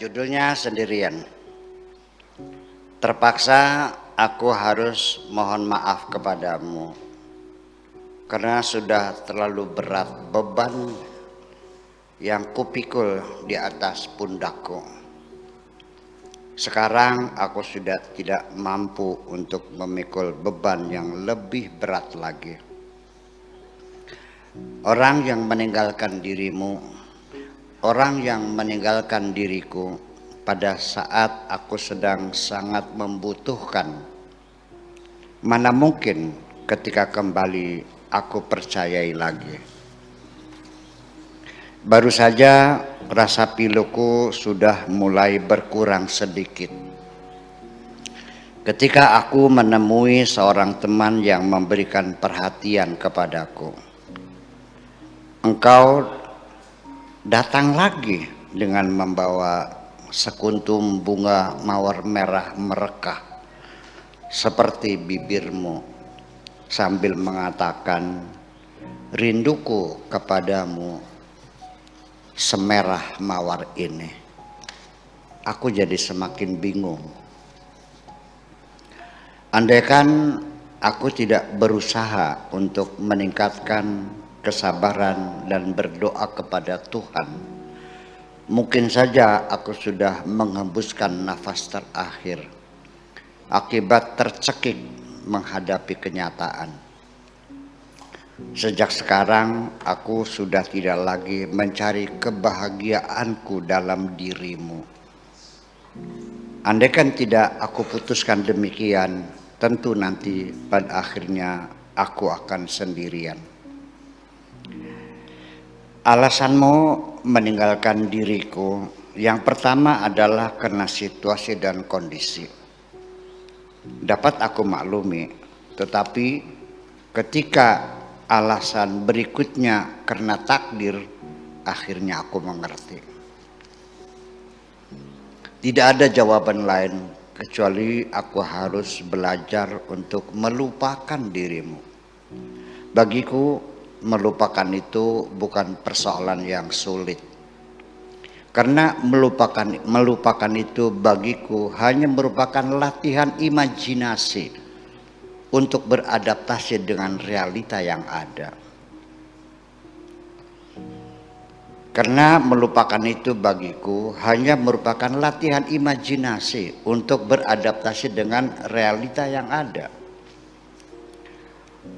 Judulnya Sendirian. Terpaksa aku harus mohon maaf kepadamu karena sudah terlalu berat beban yang kupikul di atas pundakku. Sekarang aku sudah tidak mampu untuk memikul beban yang lebih berat lagi. Orang yang meninggalkan dirimu, orang yang meninggalkan diriku pada saat aku sedang sangat membutuhkan. Mana mungkin ketika kembali aku percayai lagi. Baru saja rasa piluku sudah mulai berkurang sedikit. Ketika aku menemui seorang teman yang memberikan perhatian kepadaku. Engkau datang lagi dengan membawa sekuntum bunga mawar merah merekah seperti bibirmu sambil mengatakan, rinduku kepadamu semerah mawar ini. Aku jadi semakin bingung. Andaikan aku tidak berusaha untuk meningkatkan kesabaran dan berdoa kepada Tuhan, mungkin saja aku sudah menghembuskan nafas terakhir akibat tercekik menghadapi kenyataan. Sejak sekarang aku sudah tidak lagi mencari kebahagiaanku dalam dirimu. Andaikan tidak aku putuskan demikian, tentu nanti pada akhirnya aku akan sendirian. Alasanmu meninggalkan diriku yang pertama adalah karena situasi dan kondisi. Dapat aku maklumi, tetapi ketika alasan berikutnya karena takdir, akhirnya aku mengerti. Tidak ada jawaban lain kecuali aku harus belajar untuk melupakan dirimu. Bagiku, melupakan itu bukan persoalan yang sulit. Karena melupakan itu bagiku hanya merupakan latihan imajinasi untuk beradaptasi dengan realita yang ada. Karena melupakan itu bagiku hanya merupakan latihan imajinasi untuk beradaptasi dengan realita yang ada.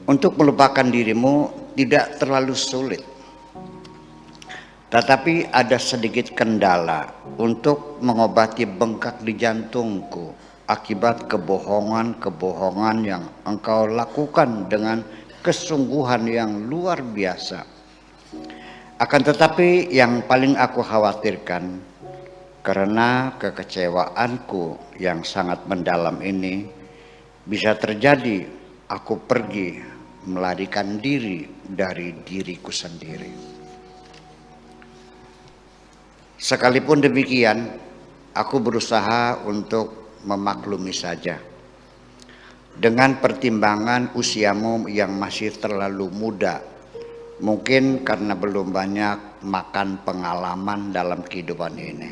Untuk melupakan dirimu tidak terlalu sulit. Tetapi ada sedikit kendala untuk mengobati bengkak di jantungku akibat kebohongan-kebohongan yang engkau lakukan dengan kesungguhan yang luar biasa. Akan tetapi yang paling aku khawatirkan karena kekecewaanku yang sangat mendalam ini bisa terjadi aku pergi melarikan diri dari diriku sendiri. Sekalipun demikian, aku berusaha untuk memaklumi saja. Dengan pertimbangan usiamu yang masih terlalu muda, mungkin karena belum banyak makan pengalaman dalam kehidupan ini.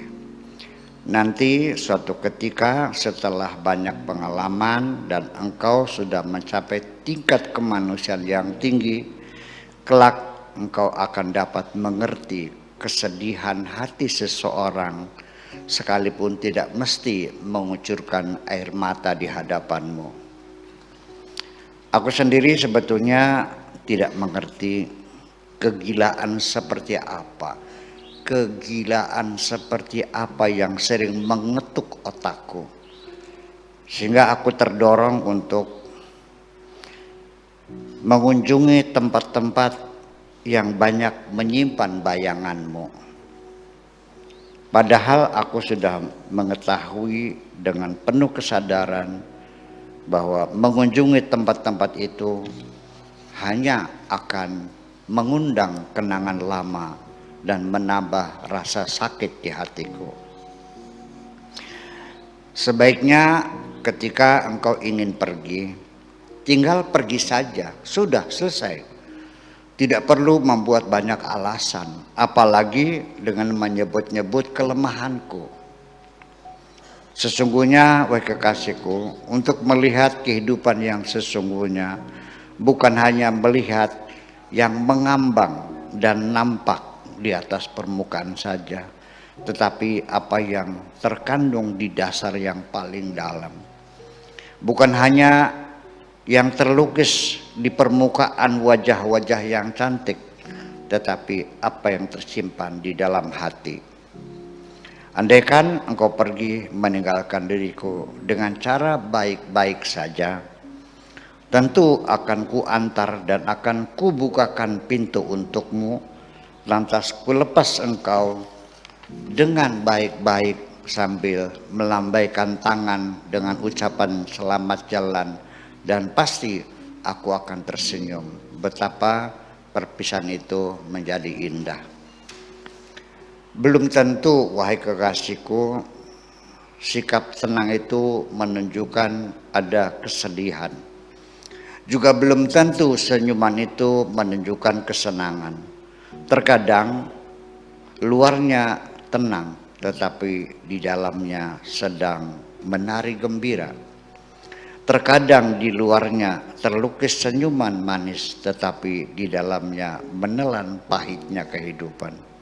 Nanti suatu ketika setelah banyak pengalaman dan engkau sudah mencapai tingkat kemanusiaan yang tinggi, kelak engkau akan dapat mengerti kesedihan hati seseorang sekalipun tidak mesti mengucurkan air mata di hadapanmu. Aku sendiri sebetulnya tidak mengerti kegilaan seperti apa. Kegilaan seperti apa yang sering mengetuk otakku. Sehingga aku terdorong untuk mengunjungi tempat-tempat yang banyak menyimpan bayanganmu. Padahal aku sudah mengetahui dengan penuh kesadaran bahwa mengunjungi tempat-tempat itu hanya akan mengundang kenangan lama dan menambah rasa sakit di hatiku. Sebaiknya ketika engkau ingin pergi, tinggal pergi saja, sudah selesai. Tidak perlu membuat banyak alasan, apalagi dengan menyebut-nyebut kelemahanku. Sesungguhnya, wahai kekasihku, untuk melihat kehidupan yang sesungguhnya bukan hanya melihat yang mengambang dan nampak di atas permukaan saja, tetapi apa yang terkandung di dasar yang paling dalam. Bukan hanya yang terlukis di permukaan wajah-wajah yang cantik, tetapi apa yang tersimpan di dalam hati. Andaikan engkau pergi meninggalkan diriku dengan cara baik-baik saja, tentu akan kuantar dan akan kubukakan pintu untukmu, lantas kulepas engkau dengan baik-baik sambil melambaikan tangan dengan ucapan selamat jalan, dan pasti aku akan tersenyum. Betapa perpisahan itu menjadi indah. Belum tentu, wahai kekasihku, sikap tenang itu menunjukkan ada kesedihan. Juga belum tentu senyuman itu menunjukkan kesenangan. Terkadang luarnya tenang, tetapi di dalamnya sedang menari gembira. Terkadang di luarnya terlukis senyuman manis, tetapi di dalamnya menelan pahitnya kehidupan.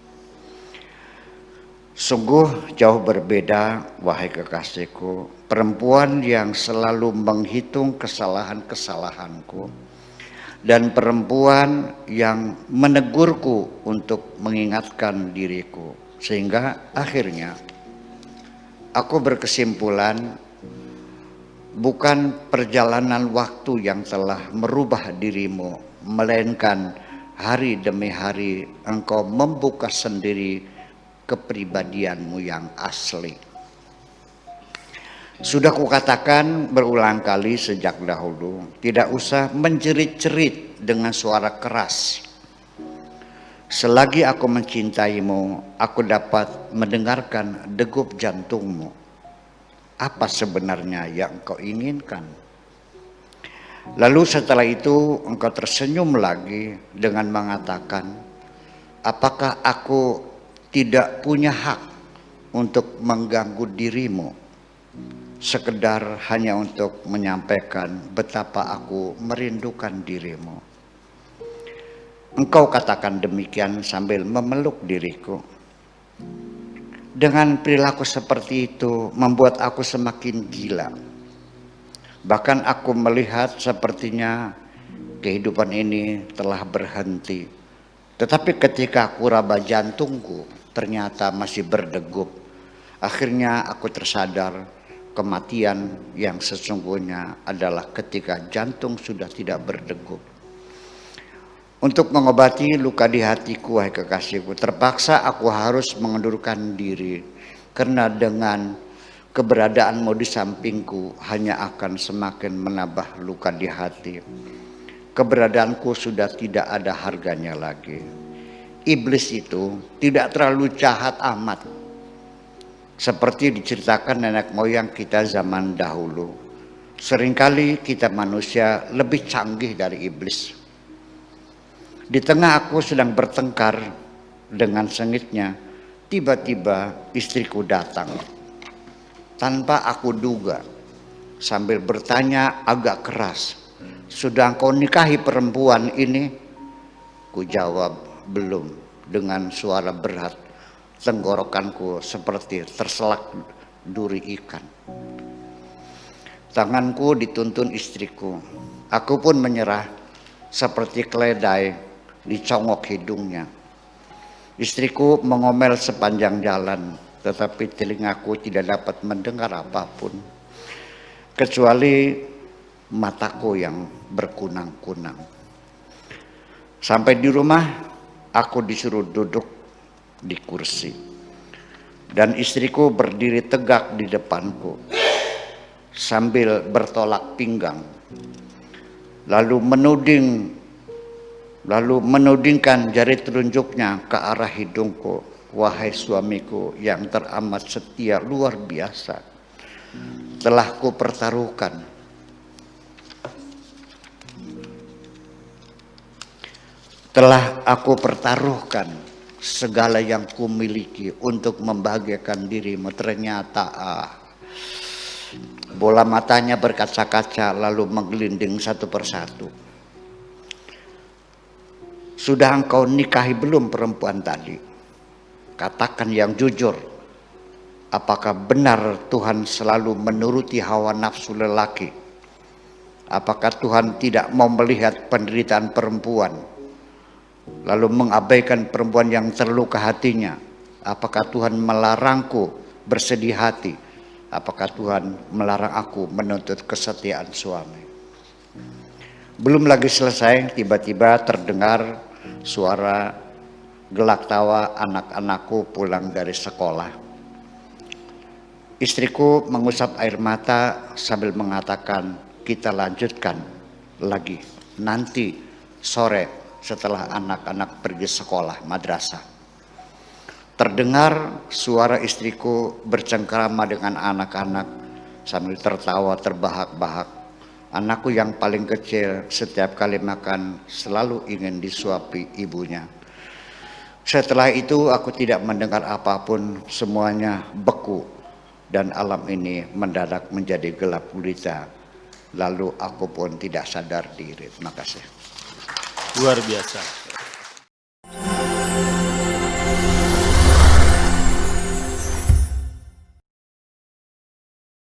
Sungguh jauh berbeda, wahai kekasihku, perempuan yang selalu menghitung kesalahan-kesalahanku dan perempuan yang menegurku untuk mengingatkan diriku, sehingga akhirnya aku berkesimpulan bukan perjalanan waktu yang telah merubah dirimu, melainkan hari demi hari engkau membuka sendiri kepribadianmu yang asli. Sudah kukatakan berulang kali sejak dahulu, tidak usah menjerit-jerit dengan suara keras. Selagi aku mencintaimu, aku dapat mendengarkan degup jantungmu. Apa sebenarnya yang engkau inginkan? Lalu setelah itu engkau tersenyum lagi dengan mengatakan, apakah aku tidak punya hak untuk mengganggu dirimu, sekedar hanya untuk menyampaikan betapa aku merindukan dirimu. Engkau katakan demikian sambil memeluk diriku. Dengan perilaku seperti itu membuat aku semakin gila. Bahkan aku melihat sepertinya kehidupan ini telah berhenti. Tetapi ketika aku raba jantungku, ternyata masih berdegup. Akhirnya aku tersadar kematian yang sesungguhnya adalah ketika jantung sudah tidak berdegup. Untuk mengobati luka di hatiku, wahai kekasihku, terpaksa aku harus mengundurkan diri, karena dengan keberadaanmu di sampingku hanya akan semakin menambah luka di hati. Keberadaanku sudah tidak ada harganya lagi. Iblis itu tidak terlalu jahat amat seperti diceritakan nenek moyang kita zaman dahulu. Seringkali kita manusia lebih canggih dari iblis. Di tengah aku sedang bertengkar dengan sengitnya, tiba-tiba istriku datang tanpa aku duga, sambil bertanya agak keras, "Sudah kau nikahi perempuan ini?" Ku jawab, "Belum," dengan suara berat. Tenggorokanku seperti terselak duri ikan. Tanganku dituntun istriku. Aku pun menyerah seperti keledai dicongok hidungnya. Istriku mengomel sepanjang jalan, tetapi telingaku tidak dapat mendengar apapun, kecuali mataku yang berkunang-kunang. Sampai di rumah, aku disuruh duduk di kursi, dan istriku berdiri tegak di depanku sambil bertolak pinggang, lalu menudingkan jari telunjuknya ke arah hidungku. "Wahai suamiku yang teramat setia, luar biasa, telah aku pertaruhkan segala yang kumiliki untuk membahagiakan dirimu. Ternyata bola matanya berkaca-kaca lalu menggelinding satu persatu. Sudah engkau nikahi belum perempuan tadi? Katakan yang jujur. Apakah benar Tuhan selalu menuruti hawa nafsu lelaki? Apakah Tuhan tidak mau melihat penderitaan perempuan, lalu mengabaikan perempuan yang terluka hatinya? Apakah Tuhan melarangku bersedih hati? Apakah Tuhan melarang aku menuntut kesetiaan suami? Belum lagi selesai, tiba-tiba terdengar suara gelak tawa anak-anakku pulang dari sekolah. Istriku mengusap air mata sambil mengatakan, kita lanjutkan lagi nanti sore setelah anak-anak pergi sekolah madrasah. Terdengar suara istriku bercengkrama dengan anak-anak sambil tertawa terbahak-bahak. Anakku yang paling kecil setiap kali makan selalu ingin disuapi ibunya. Setelah itu aku tidak mendengar apapun, semuanya beku dan alam ini mendadak menjadi gelap gulita. Lalu aku pun tidak sadar diri. Terima kasih. Luar biasa.